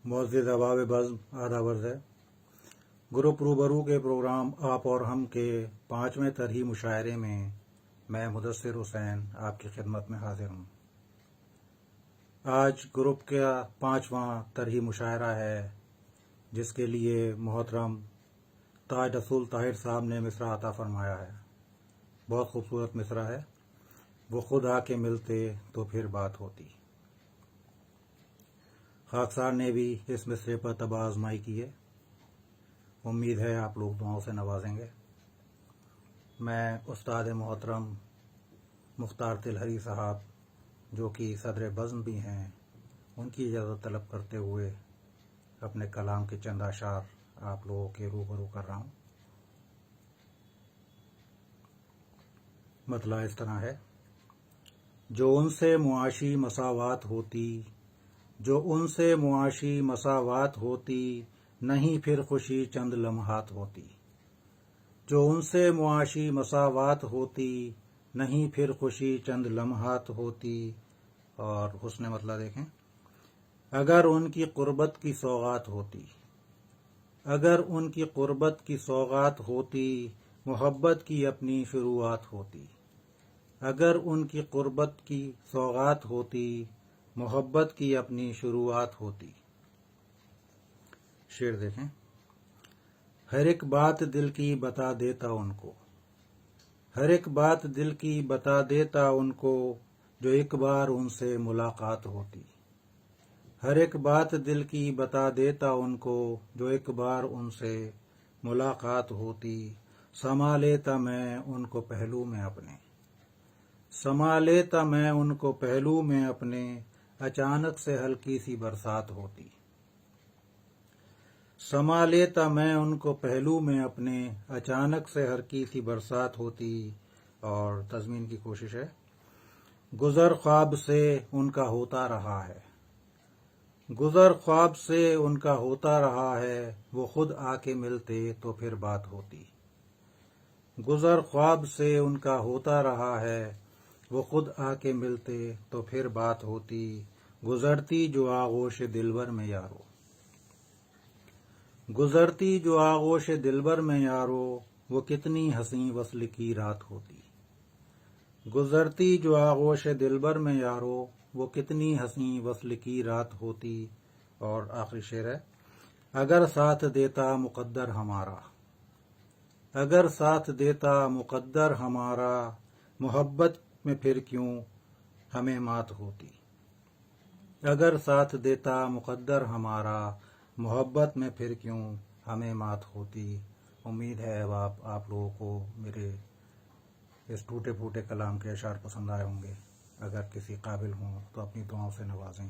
معزز احباب بزم آداب عرض ہے۔ گروپ روبرو کے پروگرام آپ اور ہم کے 5ویں طرحی مشاعرے میں میں مدثر حسین آپ کی خدمت میں حاضر ہوں۔ آج گروپ کا 5واں طرحی مشاعرہ ہے، جس کے لیے محترم تاج رسول طاہر صاحب نے مصرع عطا فرمایا ہے۔ بہت خوبصورت مصرع ہے۔ وہ خود آ کے ملتے تو پھر بات ہوتی۔ خاکسار نے بھی اس مصرعے پر طبع آزمائی کی ہے۔ امید ہے آپ لوگ دعاؤں سے نوازیں گے۔ میں استاد محترم مختار تلہری صاحب، جو کہ صدر بزم بھی ہیں، ان کی اجازت طلب کرتے ہوئے اپنے کلام کے چند اشعار آپ لوگوں کے روبرو کر رہا ہوں۔ مطلع اس طرح ہے: جو ان سے معاشی مساوات ہوتی، جو ان سے معاشی مساوات ہوتی، نہیں پھر خوشی چند لمحات ہوتی۔ جو ان سے معاشی مساوات ہوتی، نہیں پھر خوشی چند لمحات ہوتی۔ اور حسن مطلع دیکھیں: اگر ان کی قربت کی سوغات ہوتی، اگر ان کی قربت کی سوغات ہوتی، محبت کی اپنی شروعات ہوتی۔ اگر ان کی قربت کی سوغات ہوتی، محبت کی اپنی شروعات ہوتی۔ شعر دیکھیں: ہر ایک بات دل کی بتا دیتا ان کو، ہر ایک بات دل کی بتا دیتا ان کو، جو ایک بار ان سے ملاقات ہوتی۔ ہر ایک بات دل کی بتا دیتا ان کو، جو ایک بار ان سے ملاقات ہوتی۔ سما لیتا میں ان کو پہلو میں اپنے، سما لیتا میں ان کو پہلو میں اپنے، اچانک سے ہلکی سی برسات ہوتی۔ سما لیتا میں ان کو پہلو میں اپنے، اچانک سے ہلکی سی برسات ہوتی۔ اور تضمین کی کوشش ہے: گزر خواب سے ان کا ہوتا رہا ہے، گزر خواب سے ان کا ہوتا رہا ہے، وہ خود آ کے ملتے تو پھر بات ہوتی۔ گزر خواب سے ان کا ہوتا رہا ہے، وہ خود آ کے ملتے تو پھر بات ہوتی۔ گزرتی جو آغوش دلبر میں یارو، گزرتی جو آغوش دلبر میں یارو، وہ کتنی حسین وصل کی رات ہوتی۔ گزرتی جو آغوش دلبر میں یارو، وہ کتنی حسین وصل کی رات ہوتی۔ اور آخری شعر ہے: اگر ساتھ دیتا مقدر ہمارا، اگر ساتھ دیتا مقدر ہمارا، محبت میں پھر کیوں ہمیں مات ہوتی۔ اگر ساتھ دیتا مقدر ہمارا، محبت میں پھر کیوں ہمیں مات ہوتی۔ امید ہے اب آپ لوگوں کو میرے اس ٹوٹے پھوٹے کلام کے اشعار پسند آئے ہوں گے۔ اگر کسی قابل ہوں تو اپنی دعاؤں سے نوازیں۔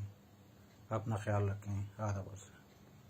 اپنا خیال رکھیں۔ آداب عرض ہے۔